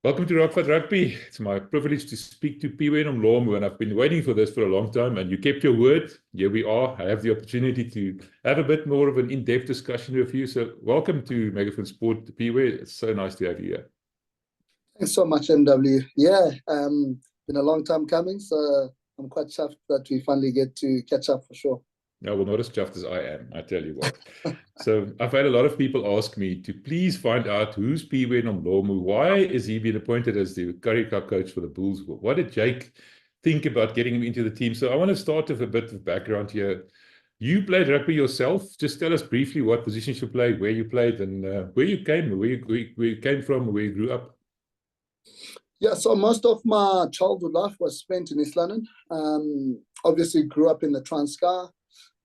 Welcome to Rock Fight Rugby. It's my privilege to speak to Phiwe Nomlomo, and I've been waiting for this for a long time, and you kept your word. Here we are. I have the opportunity to have a bit more of an in-depth discussion with you. So welcome to Megafoon Sport, Phiwe. It's so nice to have you here. Thanks so much, MW. Yeah, been a long time coming, so I'm quite chuffed that we finally get to catch up for sure. No, well, not as chuffed as I am, I tell you what. So I've had a lot of people ask me to please find out who's Phiwe Nomlomo. Why is he being appointed as the Currie Cup coach for the Bulls? What did Jake think about getting him into the team? So I want to start with a bit of background here. You played rugby yourself. Just tell us briefly what positions you played, where you played, and where you came from, where you grew up. Yeah, so most of my childhood life was spent in East London. Obviously grew up in the Transkei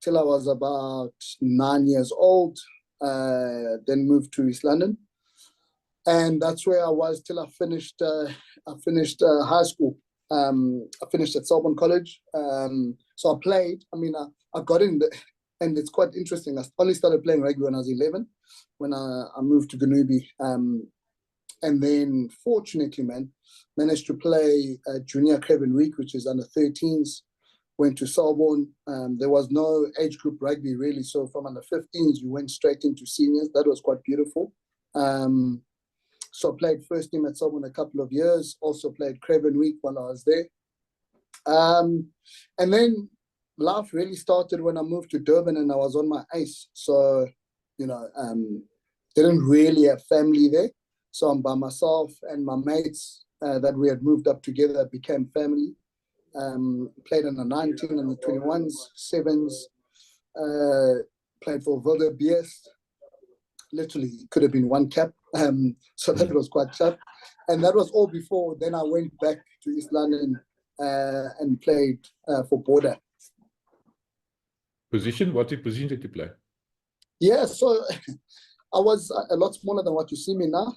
till I was about 9 years old, then moved to East London. And that's where I was till I finished high school. I finished at Selborne College. So I played, I got in, and it's quite interesting. I only started playing rugby when I was 11, when I moved to Ganubi. And then fortunately, managed to play junior Craven Week, which is under 13s. Went to Selborne. There was no age group rugby really, so from under 15s you went straight into seniors. That was quite beautiful. So I played first team at Selborne a couple of years. Also played Craven Week while I was there. And then life really started when I moved to Durban and I was on my ace. So didn't really have family there. So I'm by myself, and my mates that we had moved up together became family. Played in the 19 and the 21s, 7s, played for Wilder BS. Literally, could have been one cap. So that was quite tough. And that was all before. Then I went back to East London and played for Border. Position? What position did you play? Yeah, so I was a lot smaller than what you see me now,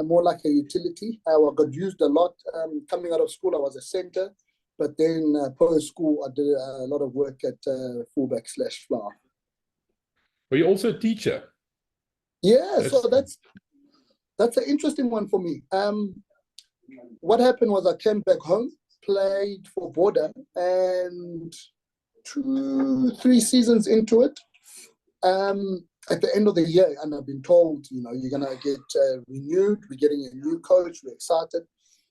more like a utility. I got used a lot. Coming out of school, I was a center. But then post-school, I did a lot of work at fullback/flower. Were you also a teacher? Yeah, so that's an interesting one for me. What happened was I came back home, played for Border, and 2-3 seasons into it, at the end of the year, and I've been told, you're going to get renewed, we're getting a new coach, we're excited.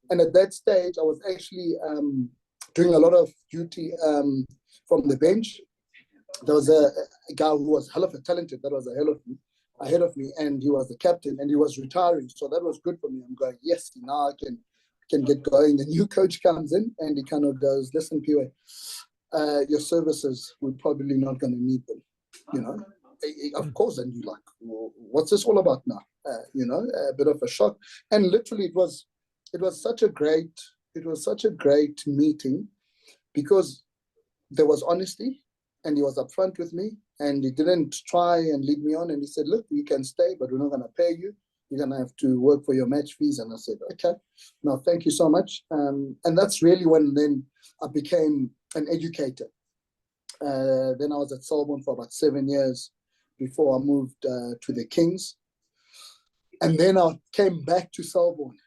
And at that stage, I was actually doing a lot of duty from the bench. There was a guy who was hell of a talented, that was ahead of me, and he was the captain, and he was retiring. So that was good for me. I'm going, yes, now I can get going. The new coach comes in, and he kind of goes, listen, Phiwe, your services, we're probably not going to need them, Of course, and you're like, well, what's this all about now? A bit of a shock. And literally, it was such a great meeting, because there was honesty, and he was upfront with me, and he didn't try and lead me on. And he said, look, you can stay, but we're not going to pay you. You're going to have to work for your match fees. And I said, okay, no, thank you so much. And that's really when then I became an educator. Then I was at Selborne for about 7 years before I moved to the Kings. And then I came back to Selborne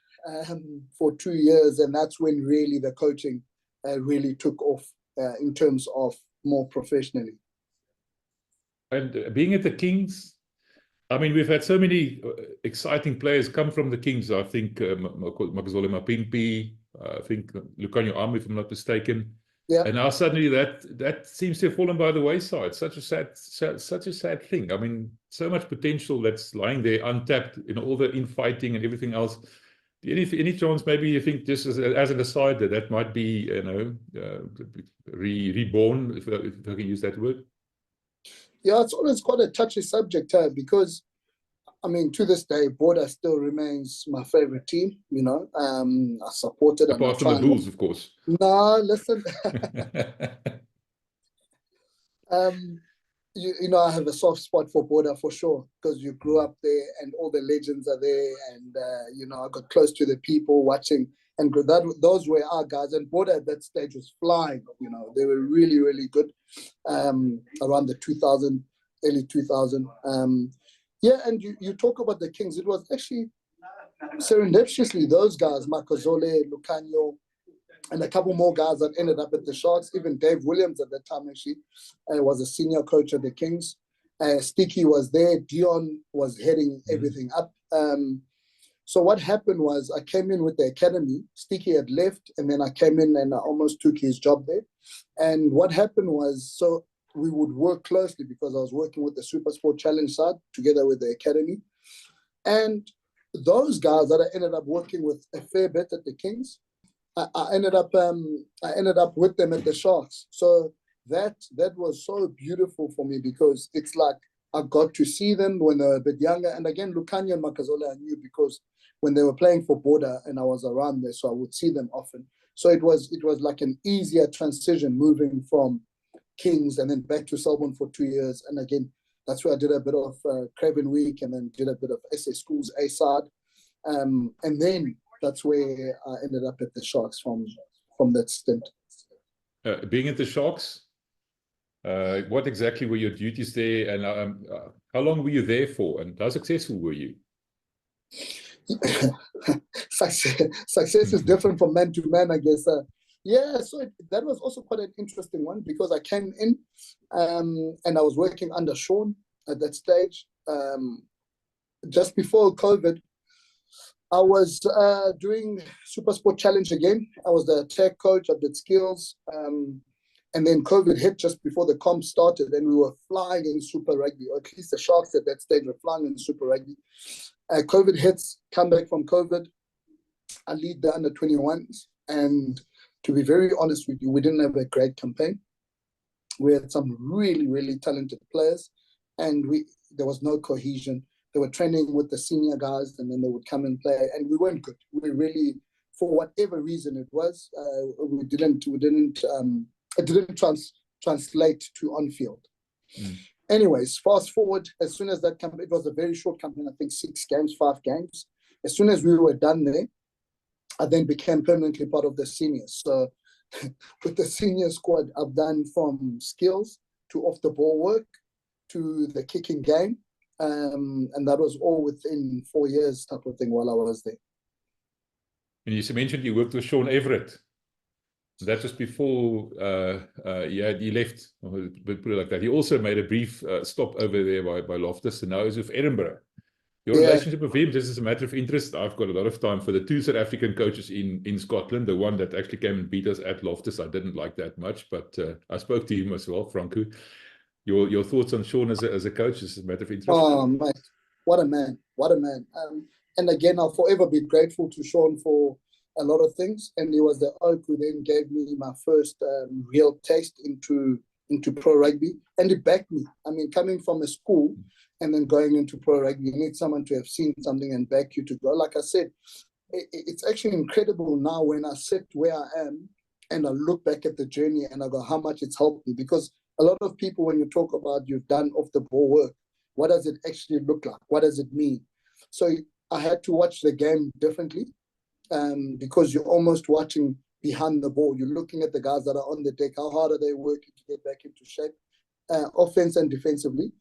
for 2 years, and that's when really the coaching really took off in terms of more professionally. And being at the Kings, we've had so many exciting players come from the Kings. I think Makazole Mapimpi, I think Lucanio Arm, if I'm not mistaken. Yeah. And now suddenly that seems to have fallen by the wayside. Such a sad thing. So much potential that's lying there untapped in all the infighting and everything else. Any chance maybe you think, just as an aside, that might be reborn, if I can use that word? Yeah, it's always quite a touchy subject, because to this day, Border still remains my favorite team. I supported. Apart from the Bulls, of course. No, listen. I have a soft spot for Border for sure, because you grew up there and all the legends are there, and I got close to the people watching, and those were our guys. And Border at that stage was flying. They were really, really good around the early 2000. Yeah, and you talk about the Kings. It was actually serendipitously, those guys, Makazole, Lucanio, and a couple more guys that ended up at the Sharks, even Dave Williams at that time actually was a senior coach at the Kings. Sticky was there, Dion was heading everything up. So what happened was I came in with the academy. Sticky had left, and then I came in and I almost took his job there. And what happened was, so we would work closely because I was working with the Super Sport Challenge side together with the academy. And those guys that I ended up working with a fair bit at the Kings, I ended up with them at the Sharks. So that was so beautiful for me because it's like I got to see them when they were a bit younger. And again, Lucanio and Makazola I knew because when they were playing for Border and I was around there, so I would see them often. So it was like an easier transition moving from Kings and then back to Selborne for 2 years. And again, that's where I did a bit of Craven Week and then did a bit of SA Schools A side. And then that's where I ended up at the Sharks from that stint. Being at the Sharks, what exactly were your duties there, and how long were you there for, and how successful were you? Success is different from man to man, I guess. Yeah, so that was also quite an interesting one because I came in and I was working under Sean at that stage. Just before COVID, I was doing Super Sport Challenge again. I was the tech coach, I did skills. And then COVID hit just before the comp started and we were flying in Super Rugby, or at least the Sharks at that stage were flying in Super Rugby. COVID hits, come back from COVID. I lead the under-21s. And to be very honest with you, we didn't have a great campaign. We had some really, really talented players and there was no cohesion. They were training with the senior guys and then they would come and play and we weren't good. We really, for whatever reason it was, it didn't translate to on-field. Anyways, fast forward, as soon as that campaign, it was a very short campaign, I think 5 games. As soon as we were done there, I then became permanently part of the seniors. So with the senior squad, I've done from skills to off-the-ball work to the kicking game. And that was all within 4 years type of thing while I was there. And you mentioned you worked with Sean Everett. That was before he left, put it like that. He also made a brief stop over there by Loftus, and now he's with Edinburgh. Your relationship with him, this is a matter of interest. I've got a lot of time for the 2 South African coaches in Scotland. The one that actually came and beat us at Loftus, I didn't like that much, but I spoke to him as well, Franco. Your thoughts on Sean as a coach is a matter of interest. Oh, mate, what a man, what a man. And again, I'll forever be grateful to Sean for a lot of things, and he was the oak who then gave me my first real taste into pro rugby, and it backed me. I mean, coming from a school and then going into pro rugby, you need someone to have seen something and back you to go. Like I said, it's actually incredible now when I sit where I am and I look back at the journey and I go, how much it's helped me. Because a lot of people, when you talk about you've done off the ball work, what does it actually look like? What does it mean? So I had to watch the game differently. Because you're almost watching behind the ball. You're looking at the guys that are on the deck. How hard are they working to get back into shape, offense and defensively?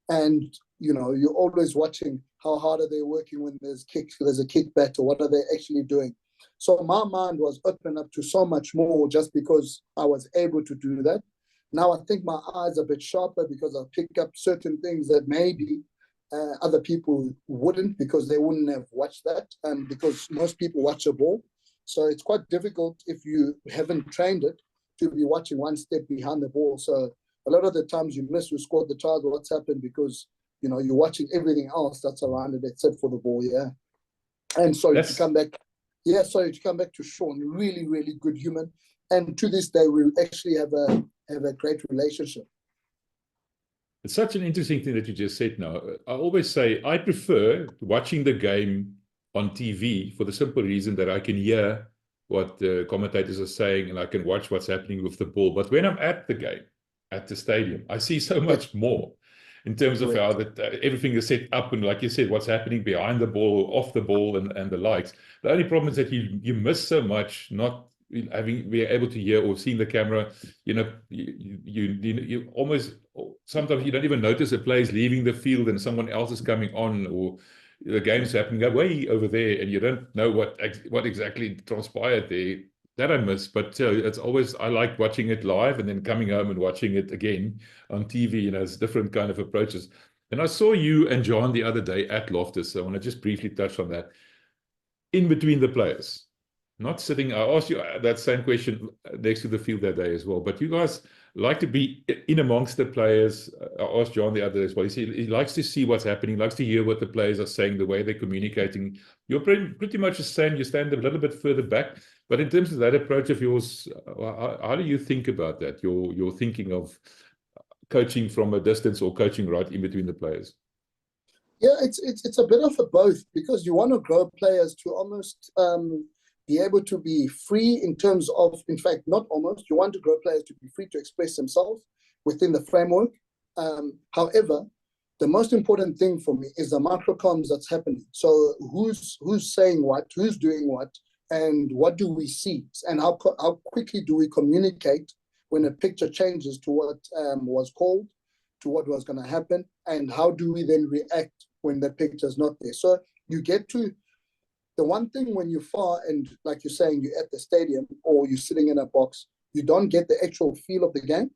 And, you know, you're always watching how hard are they working when there's kicks, there's a kick battle. What are they actually doing? So my mind was open up to so much more just because I was able to do that. Now I think my eyes are a bit sharper because I pick up certain things that maybe other people wouldn't, because they wouldn't have watched that, because most people watch a ball. So it's quite difficult if you haven't trained it to be watching one step behind the ball. So a lot of the times you miss who scored the tries or what's happened because, you know, you're watching everything else that's around it except for the ball, And sorry to come back. To come back to Sean, really, really good human. And to this day, we actually have a great relationship. It's such an interesting thing that you just said now. I always say I prefer watching the game on TV for the simple reason that I can hear what the commentators are saying and I can watch what's happening with the ball. But when I'm at the game, at the stadium, I see so much more in terms of how that everything is set up and, like you said, what's happening behind the ball, off the ball, and the likes. The only problem is that you miss so much not being able to hear or seeing the camera. You know, you almost, sometimes you don't even notice a player is leaving the field and someone else is coming on, or the game's happening way over there, and you don't know what exactly transpired there. That I miss, but it's always, I like watching it live and then coming home and watching it again on TV. You know, it's different kind of approaches. And I saw you and John the other day at Loftus, so I want to just briefly touch on that. In between the players, not sitting. I asked you that same question next to the field that day as well, but you guys like to be in amongst the players. I asked John the other day as well. He likes to see what's happening, likes to hear what the players are saying, the way they're communicating. You're pretty much the same. You stand a little bit further back, but in terms of that approach of yours, how do you think about that? Your thinking of coaching from a distance or coaching right in between the players? Yeah, it's a bit of a both, because you want to grow players to almost be able to be free in terms of, in fact, not almost, you want to grow players to be free to express themselves within the framework. However, the most important thing for me is the microcosms that's happening. So who's saying what, who's doing what, and what do we see, and how quickly do we communicate when a picture changes to what was called, to what was going to happen, and how do we then react when the picture's not there. So you get to the one thing when you're far, and like you're saying, you're at the stadium or you're sitting in a box, you don't get the actual feel of the game.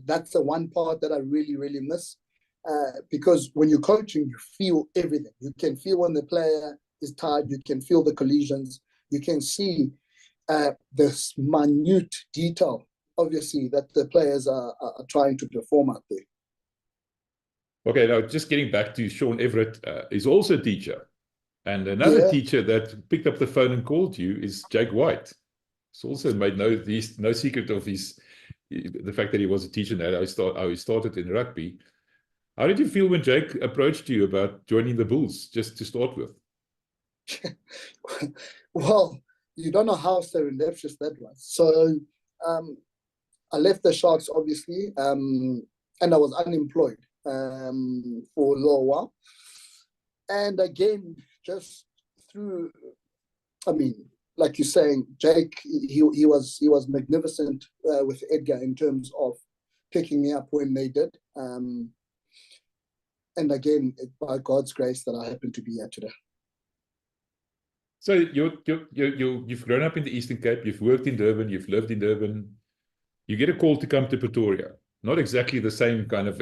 That's the one part that I really, really miss. Because when you're coaching, you feel everything. You can feel when the player is tired, you can feel the collisions, you can see this minute detail, obviously, that the players are trying to perform out there. Okay, now just getting back to Sean Everett, is also a teacher. And another teacher that picked up the phone and called you is Jake White. He's also made no secret of the fact that he was a teacher and how he started in rugby. How did you feel when Jake approached you about joining the Bulls, just to start with? Well, you don't know how serendipitous that was. So I left the Sharks, obviously, and I was unemployed for a little while. And again, just through, I mean, like you're saying, Jake, he was magnificent with Edgar in terms of picking me up when they did. And again, by God's grace that I happen to be here today. So you've grown up in the Eastern Cape, you've worked in Durban, you've lived in Durban. You get a call to come to Pretoria. Not exactly the same kind of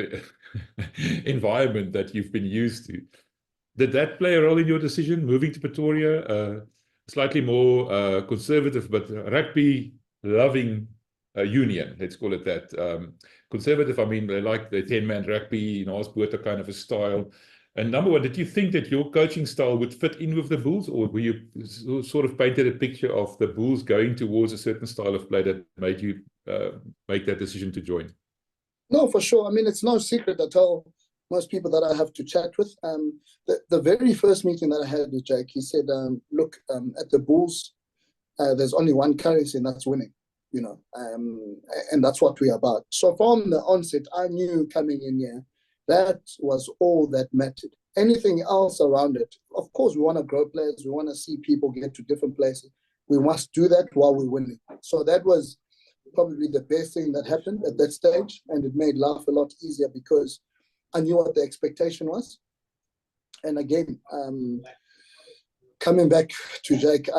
environment that you've been used to. Did that play a role in your decision, moving to Pretoria? Slightly more conservative, but rugby-loving union, let's call it that. Conservative, I mean, they like the 10-man rugby, Naasboota kind of a style. And number one, did you think that your coaching style would fit in with the Bulls, or were you sort of painted a picture of the Bulls going towards a certain style of play that made you make that decision to join? No, for sure. I mean, it's no secret. I tell most people that I have to chat with. The very first meeting that I had with Jake, he said, look, at the Bulls, there's only one currency, and that's winning, and that's what we're about. So from the onset, I knew coming in here, that was all that mattered. Anything else around it, of course, we want to grow players. We want to see people get to different places. We must do that while we're winning. So that was probably the best thing that happened at that stage, and it made life a lot easier because I knew what the expectation was. And again, coming back to Jake,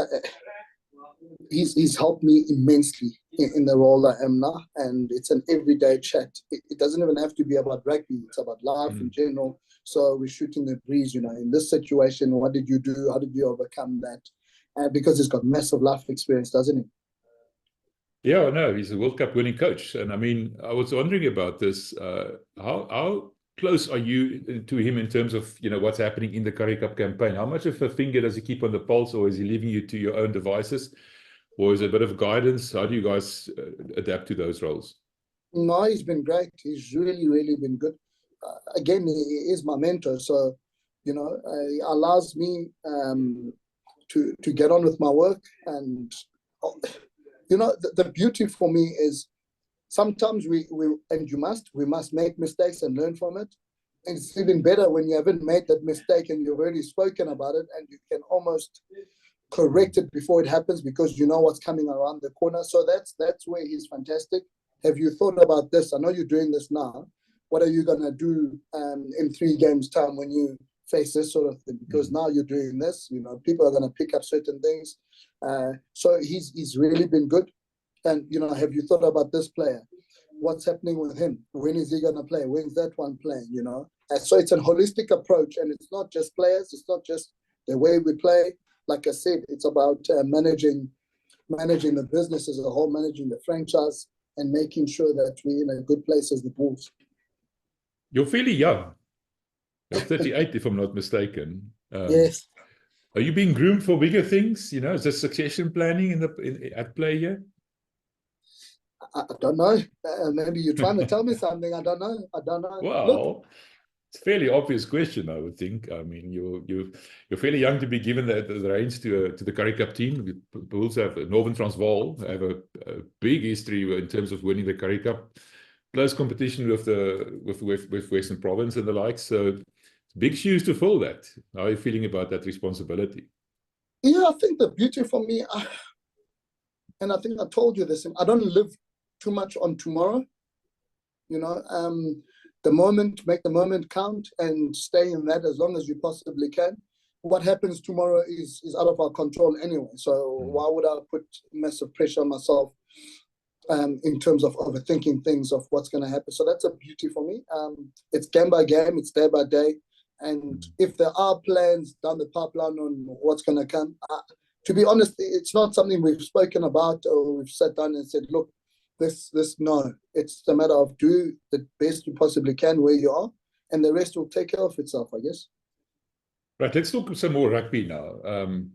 he's helped me immensely in the role I am now, and it's an everyday chat. It doesn't even have to be about rugby. It's about life in general. So we're shooting the breeze, in this situation, what did you do? How did you overcome that? Because he's got massive life experience, doesn't he? Yeah, no, he's a World Cup winning coach. And I mean, I was wondering about this. How close are you to him in terms of, what's happening in the Currie Cup campaign? How much of a finger does he keep on the pulse, or is he leaving you to your own devices? Or is it a bit of guidance? How do you guys adapt to those roles? No, he's been great. He's really, really been good. Again, he is my mentor. So, he allows me to get on with my work. And, the beauty for me is sometimes we must make mistakes and learn from it. And it's even better when you haven't made that mistake and you've already spoken about it, and you can almost correct it before it happens because you know what's coming around the corner. So that's where he's fantastic. Have you thought about this? I know you're doing this now. What are you going to do in 3 games' time when you face this sort of thing, because now you're doing this, you know, people are going to pick up certain things. So he's really been good. And, you know, have you thought about this player? What's happening with him? When is he going to play? When's that one playing, you know? So it's a holistic approach, and it's not just players. It's not just the way we play. Like I said, it's about managing the business as a whole, managing the franchise, and making sure that we're in a good place as the Bulls. You're fairly young. You're 38, if I'm not mistaken. Yes. Are you being groomed for bigger things? You know, is there succession planning at play here? I don't know. Maybe you're trying to tell me something. I don't know. Well, look, it's a fairly obvious question, I would think. I mean, you're fairly young to be given the reins to the Currie Cup team. The Bulls have Northern Transvaal have a big history in terms of winning the Currie Cup. Close competition with Western Province and the like. So big shoes to fill that. How are you feeling about that responsibility? Yeah, I think the beauty for me, and I think I told you this, I don't live too much on tomorrow. You know, make the moment count and stay in that as long as you possibly can. What happens tomorrow is out of our control anyway. So why would I put massive pressure on myself in terms of overthinking things of what's going to happen? So that's a beauty for me. It's game by game, it's day by day. And if there are plans down the pipeline on what's going to come, to be honest, it's not something we've spoken about or we've sat down and said, look, no. It's a matter of do the best you possibly can where you are, and the rest will take care of itself, I guess. Right, let's talk some more rugby now.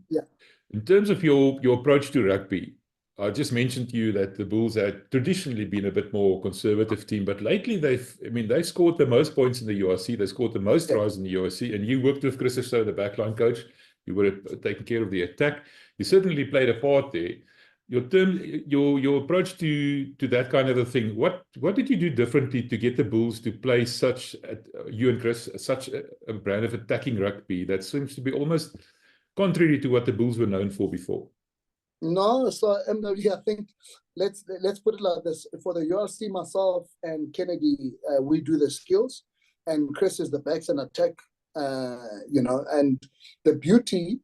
Yeah. In terms of your approach to rugby, I just mentioned to you that the Bulls had traditionally been a bit more conservative team, but lately they scored the most points in the URC. They scored the most tries in the URC, and you worked with Chris Rousseau, the backline coach. You were taking care of the attack. You certainly played a part there. Your approach to that kind of a thing. What did you do differently to get the Bulls to play you and Chris, such a brand of attacking rugby that seems to be almost contrary to what the Bulls were known for before? No, so MW, I think let's put it like this. For the URC, myself and Kennedy, we do the skills, and Chris is the backs and attack. You know, and the beauty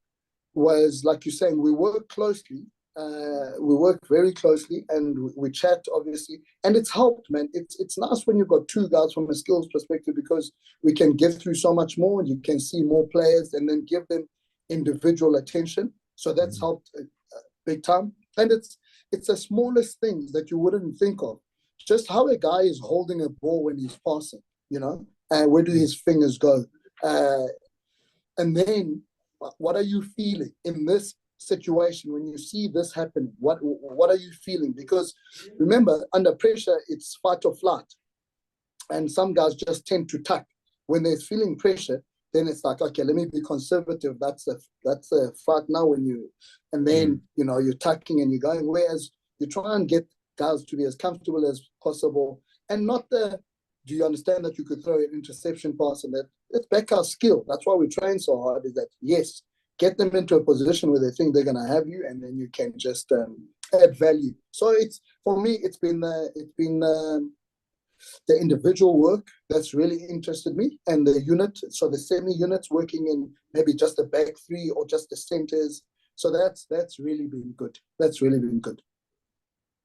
was, like you're saying, we work closely. We work very closely, and we chat, obviously, and it's helped, man. It's nice when you've got two guys from a skills perspective, because we can get through so much more, and you can see more players and then give them individual attention. So that's helped big time. And it's the smallest things that you wouldn't think of. Just how a guy is holding a ball when he's passing, you know, and where do his fingers go? And then what are you feeling in this situation when you see this happen? What are you feeling? Because remember, under pressure, it's fight or flight, and some guys just tend to tuck. When they're feeling pressure, then it's like, okay, let me be conservative. That's a fight now. And then you know, you're tucking and you're going. Whereas you try and get guys to be as comfortable as possible, and not do you understand that you could throw an interception pass, and that it's back our skill. That's why we train so hard. Is that, yes, get them into a position where they think they're going to have you, and then you can just add value. So for me, it's been the individual work that's really interested me, and the unit. So the semi-units working in maybe just the back three or just the centers. So that's really been good. That's really been good.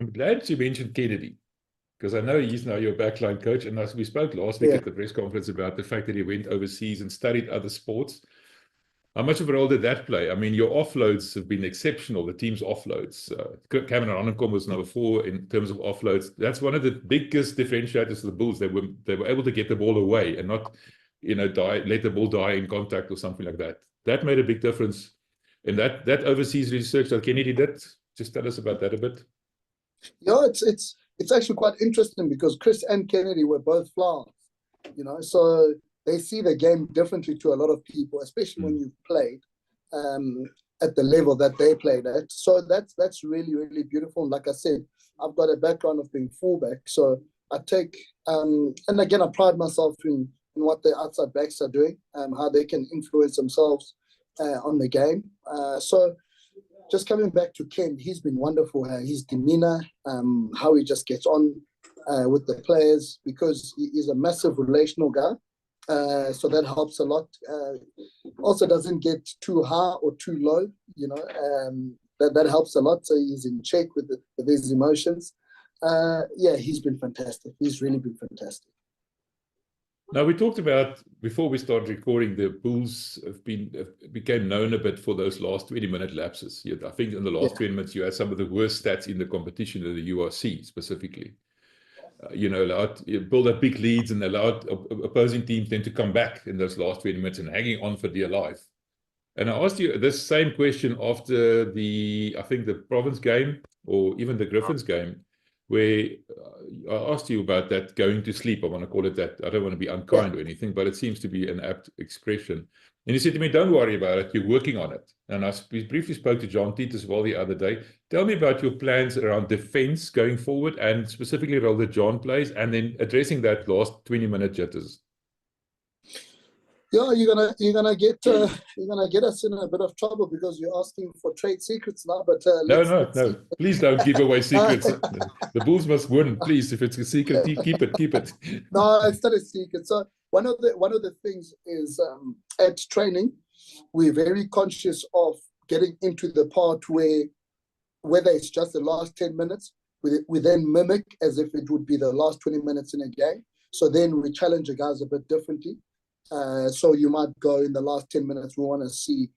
I'm glad you mentioned Kennedy, because I know he's now your backline coach, and as we spoke last week at the press conference about the fact that he went overseas and studied other sports. How much of a role did that play? I mean, your offloads have been exceptional, the team's offloads. Cameron Arnhem was number 4 in terms of offloads. That's one of the biggest differentiators of the Bulls. They were able to get the ball away and not, you know, let the ball die in contact or something like that. That made a big difference. And that overseas research that Kennedy did, just tell us about that a bit. Yeah, it's actually quite interesting, because Chris and Kennedy were both flyers, you know, so they see the game differently to a lot of people, especially when you've played at the level that they played at. So that's really, really beautiful. And like I said, I've got a background of being fullback, so I take and again, I pride myself in what the outside backs are doing, how they can influence themselves on the game. So just coming back to Ken, he's been wonderful. His demeanor, how he just gets on with the players, because he's a massive relational guy. So that helps a lot. Also doesn't get too high or too low, you know, that helps a lot. So he's in check with his emotions. Yeah, he's been fantastic. He's really been fantastic. Now, we talked about, before we started recording, the Bulls became known a bit for those last 20-minute lapses. I think in the last 20 minutes, you had some of the worst stats in the competition in the URC specifically. You know, build up big leads and allowed opposing teams then to come back in those last 20 minutes and hanging on for dear life. And I asked you this same question after I think the Province game or even the Griffins game, where I asked you about that going to sleep. I want to call it that. I don't want to be unkind or anything, but it seems to be an apt expression. And he said to me, don't worry about it. You're working on it. And I briefly spoke to John Teet as well the other day. Tell me about your plans around defense going forward and specifically the role that John plays and then addressing that last 20-minute jitters. Yeah, you're gonna get us in a bit of trouble because you're asking for trade secrets now. But no, please don't give away secrets. The Bulls must win, please. If it's a secret, keep it. No, it's not a secret. So one of the things is at training, we're very conscious of getting into the part where whether it's just the last 10 minutes, we then mimic as if it would be the last 20 minutes in a game. So then we challenge the guys a bit differently. So you might go in the last 10 minutes, we want to see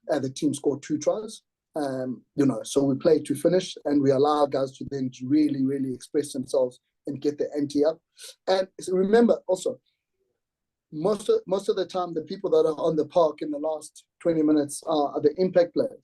the team score 2 tries. You know, so we play to finish and we allow guys to then really, really express themselves and get the ante up. And remember also, most of the time, the people that are on the park in the last 20 minutes are the impact players.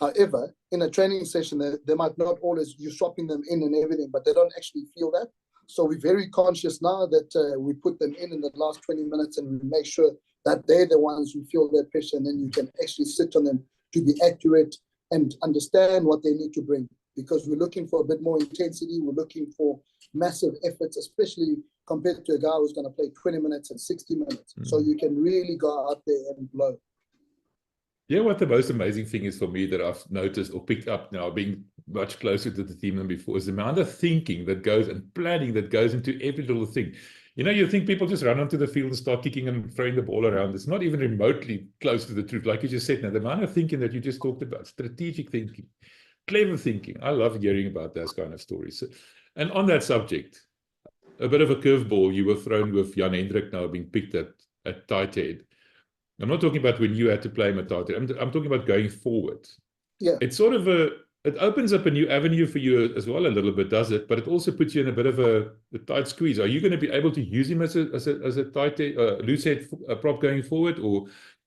However, in a training session, they might not always, you're swapping them in and everything, but they don't actually feel that. So we're very conscious now that we put them in the last 20 minutes and we make sure that they're the ones who feel that pressure, and then you can actually sit on them to be accurate and understand what they need to bring. Because we're looking for a bit more intensity, we're looking for massive efforts, especially compared to a guy who's going to play 20 minutes and 60 minutes. So you can really go out there and blow. Yeah, what the most amazing thing is for me that I've noticed or picked up now, being much closer to the team than before, is the amount of thinking that goes and planning that goes into every little thing. You know, you think people just run onto the field and start kicking and throwing the ball around. It's not even remotely close to the truth. Like you just said now, the amount of thinking that you just talked about, strategic thinking, clever thinking. I love hearing about those kind of stories. And on that subject, a bit of a curveball you were thrown with jan-hendrik now being picked at tight head. I'm not talking about when you had to play him at tight head. I'm talking about going forward. Yeah. It's sort of it opens up a new avenue for you as well a little bit, does it? But it also puts you in a bit of a tight squeeze. Are you going to be able to use him as a tight head, loose head prop going forward? Or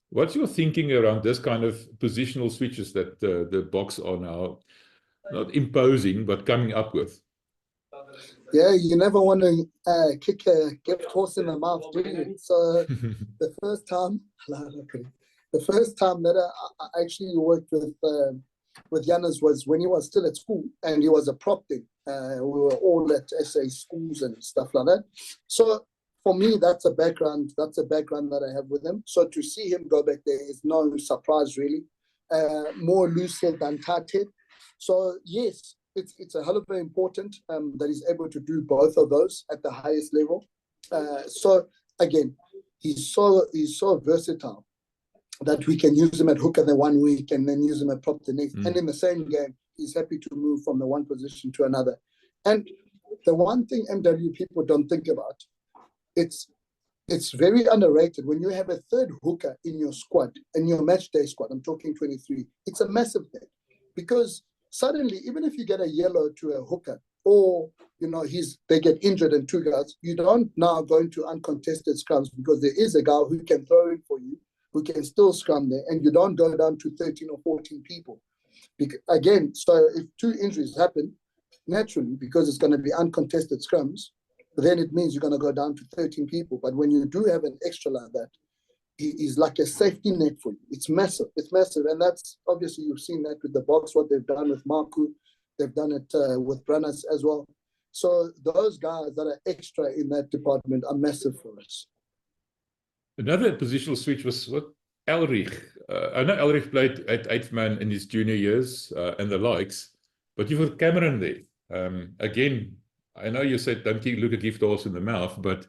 what's your thinking around this kind of positional switches that the box are now not imposing, but coming up with? Yeah, you never want to kick a gift horse in the mouth, do you? So the first time that I actually worked with Janus was when he was still at school and he was a prop thing. We were all at SA schools and stuff like that. So for me, that's a background that I have with him. So to see him go back there is no surprise really. More loose head than tight head. So yes, it's a hell of a important that he's able to do both of those at the highest level. So again, he's so versatile that we can use him at hooker the 1 week and then use him at prop the next. And in the same game, he's happy to move from the one position to another. And the one thing MW people don't think about, it's very underrated. When you have a third hooker in your squad, in your match day squad, I'm talking 23, it's a massive thing. Because suddenly, even if you get a yellow to a hooker, or you know they get injured in 2 guys, you don't now go into uncontested scrums because there is a guy who can throw in for you, who can still scrum there, and you don't go down to 13 or 14 people. Again, so if 2 injuries happen, naturally, because it's going to be uncontested scrums, then it means you're going to go down to 13 people. But when you do have an extra like that, is like a safety net for you. It's massive. It's massive. And that's obviously you've seen that with the box, what they've done with Marku. They've done it with Brannas as well. So those guys that are extra in that department are massive for us. Another positional switch was what Elrich. I know Elrich played at 8th man in his junior years and the likes, but you've got Cameron there. Again, I know you said don't look a gift horse in the mouth, but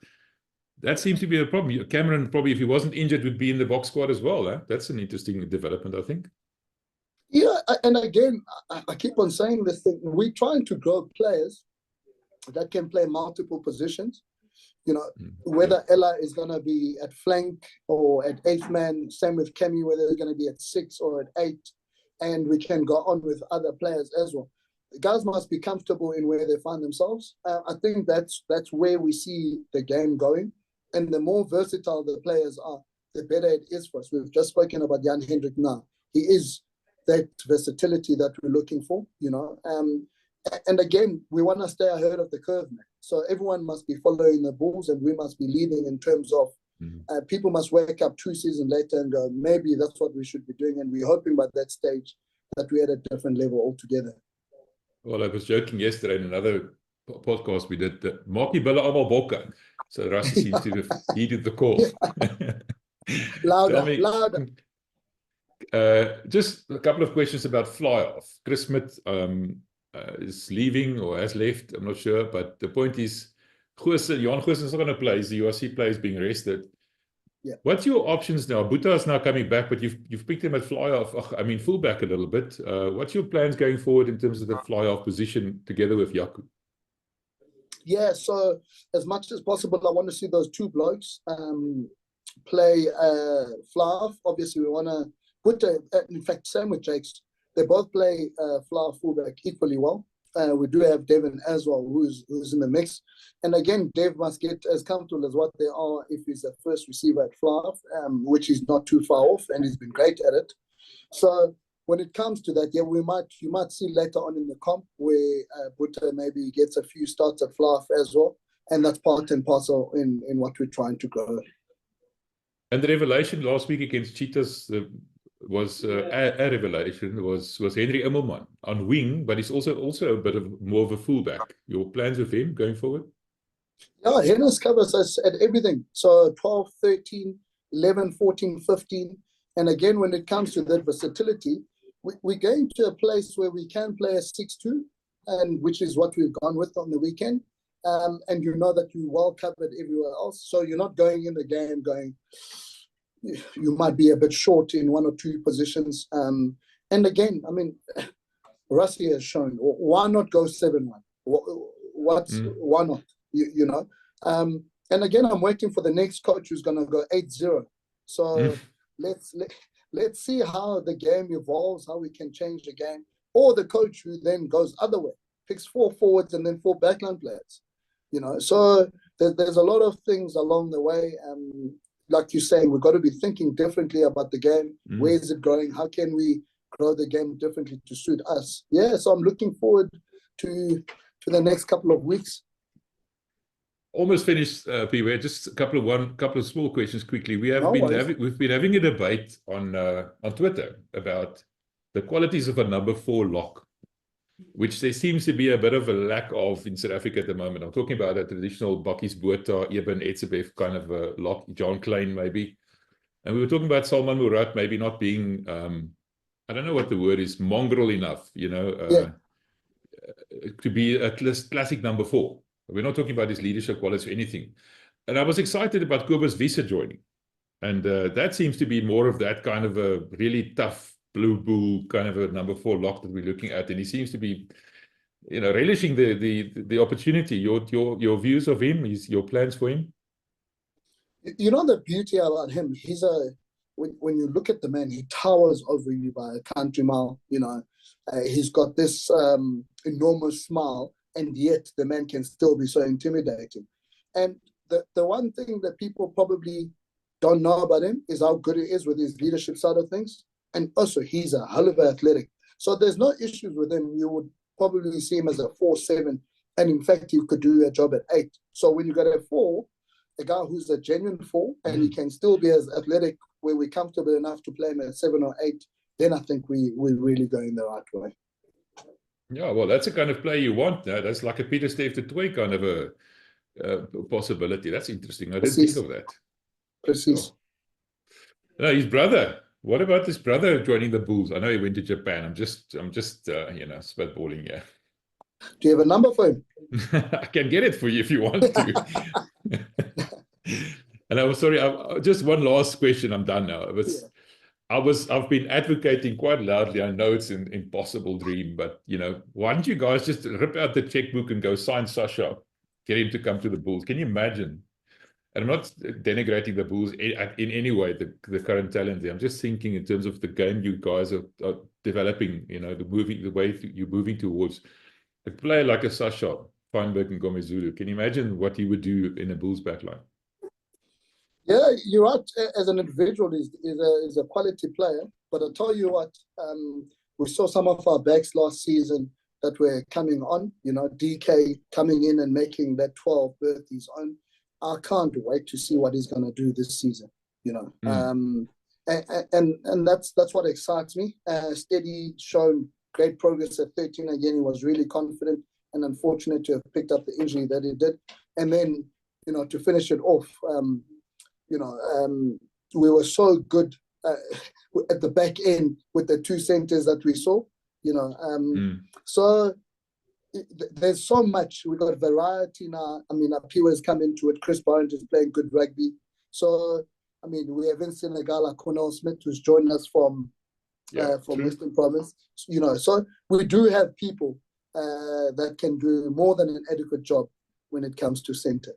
that seems to be a problem. Cameron, probably, if he wasn't injured, would be in the box squad as well. Huh? That's an interesting development, I think. Yeah, and again, I keep on saying this thing. We're trying to grow players that can play multiple positions. You know, whether Ella is going to be at flank or at 8th man, same with Kemi, whether he's going to be at 6 or at 8, and we can go on with other players as well. The guys must be comfortable in where they find themselves. I think that's where we see the game going. And the more versatile the players are, the better it is for us. We've just spoken about Jan-Hendrik now. He is that versatility that we're looking for, you know. And again, we want to stay ahead of the curve, man. So everyone must be following the Bulls, and we must be leading in terms of people must wake up 2 seasons later and go, maybe that's what we should be doing. And we're hoping by that stage that we're at a different level altogether. Well, I was joking yesterday in another podcast we did that Maki Billa Almal Bokke. So Rassie seems to have heeded the call. Louder. Just a couple of questions about fly-off. Chris Smith is leaving or has left, I'm not sure, but the point is Jan Goosen is not going to play. The URC player is being rested. Yeah. What's your options now? Boeta is now coming back, but you've picked him at fly-off. I mean, fullback a little bit. What's your plans going forward in terms of the fly-off position together with Jaco? Yeah, so as much as possible, I want to see those two blokes play fly-off. Obviously, we want to put, in fact, same with Jakes. They both play fly-off fullback equally well. We do have Devin as well, who's in the mix. And again, Dev must get as comfortable as what they are if he's the first receiver at fly-off, which is not too far off, and he's been great at it. So when it comes to that, yeah, you might see later on in the comp where Boeta maybe gets a few starts at fly-off as well, and that's part and parcel in what we're trying to grow. And the revelation last week against Cheetahs was a revelation was Henry Immelman on wing, but he's also a bit of more of a fullback. Your plans with him going forward? Yeah, Hennis covers us at everything. So 12, 13, 11, 14, 15. And again, when it comes to that versatility, we're going to a place where we can play a 6-2, and which is what we've gone with on the weekend. And you know that you're well covered everywhere else. So you're not going in the game going, you might be a bit short in 1 or 2 positions. And again, I mean, Rassie has shown, why not go 7-1? Why not? You know? And again, I'm waiting for the next coach who's going to go 8-0. So let's see how the game evolves, how we can change the game. Or the coach who then goes other way, picks 4 forwards and then 4 backline players. You know, so there's a lot of things along the way. Like you're saying, we've got to be thinking differently about the game. Where is it going? How can we grow the game differently to suit us? Yeah, so I'm looking forward to the next couple of weeks. Almost finished, Phiwe. Just a couple of small questions quickly. We've been having a debate on Twitter about the qualities of a number 4 lock, which there seems to be a bit of a lack of in South Africa at the moment. I'm talking about a traditional Bakkies Botha, Eben Etzebeth kind of a lock, John Klein maybe. And we were talking about Salman Murat maybe not being, I don't know what the word is, mongrel enough, you know, to be a classic number 4. We're not talking about his leadership qualities or anything. And I was excited about Kobus Wiese joining. And that seems to be more of that kind of a really tough blue bull kind of a number 4 lock that we're looking at, and he seems to be, you know, relishing the opportunity. Your views of him, your plans for him. You know the beauty about him. He's when you look at the man, he towers over you by a country mile. You know, he's got this enormous smile, and yet the man can still be so intimidating. And the one thing that people probably don't know about him is how good he is with his leadership side of things. And also, he's a hell of an athletic. So there's no issues with him. You would probably see him as a 4-7. And in fact, he could do a job at 8. So when you got a 4, a guy who's a genuine 4, and he can still be as athletic where we're comfortable enough to play him at 7 or 8, then I think we're really going the right way. Yeah, well, that's the kind of play you want. That's like a Peter Steve de Toy kind of a possibility. That's interesting. I didn't think of that. Precis. No, his brother. What about his brother joining the Bulls? I know he went to Japan. I'm just you know, spitballing here. Do you have a number for him? I can get it for you if you want to. And I was sorry, just one last question, I'm done now. I've been advocating quite loudly. I know it's an impossible dream, but why don't you guys just rip out the checkbook and go sign Sasha, get him to come to the Bulls? Can you imagine? And I'm not denigrating the Bulls in any way, the current talent there. I'm just thinking in terms of the game you guys are developing, the way you're moving towards a player like a Sasha, Feinberg and Gomezulu. Can you imagine what he would do in a Bulls backline? Yeah, you're right. As an individual, is a quality player. But I'll tell you what, we saw some of our backs last season that were coming on. DK coming in and making that 12 berth his own. I can't wait to see what he's going to do this season. And that's what excites me. Steady, shown great progress at 13. Again, he was really confident and unfortunate to have picked up the injury that he did. And then, to finish it off, we were so good at the back end with the two centers that we saw. So there's so much. We got variety now. I mean, Phiwe has come into it. Chris Barnes is playing good rugby. So I mean, we have in Senegal Cornell Smith, who's joined us from Western Province. So we do have people that can do more than an adequate job when it comes to center.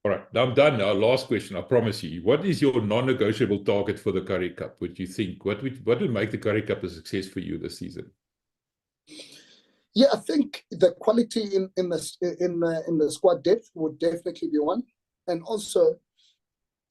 All right, now I'm done now. Last question, I promise you. What is your non-negotiable target for the Currie Cup? What do you think? What would make the Currie Cup a success for you this season? Yeah, I think the quality in the squad depth would definitely be one, and also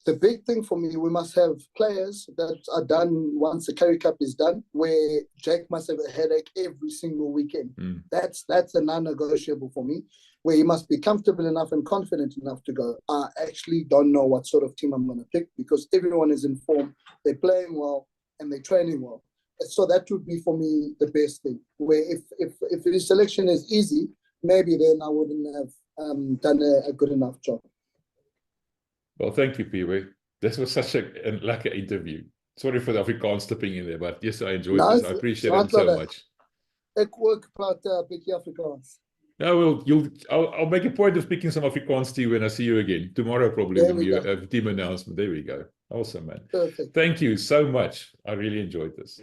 the big thing for me, we must have players that are done once the Currie Cup is done, where Jack must have a headache every single weekend. That's a non-negotiable for me, where he must be comfortable enough and confident enough to go, I actually don't know what sort of team I'm going to pick, because everyone is in form, they're playing well, and they're training well. So that would be for me the best thing, where if his selection is easy, maybe then I wouldn't have done a good enough job. Well, thank you, Phiwe. This was such a lekker interview. Sorry for the Afrikaans slipping in there, but yes, I enjoyed this. I appreciate it so much. Ek ook praat 'n bietjie Afrikaans. No, I'll make a point of speaking some Afrikaans to you when I see you again. Tomorrow probably will be a team announcement. There we go. Awesome, man. Perfect. Thank you so much. I really enjoyed this.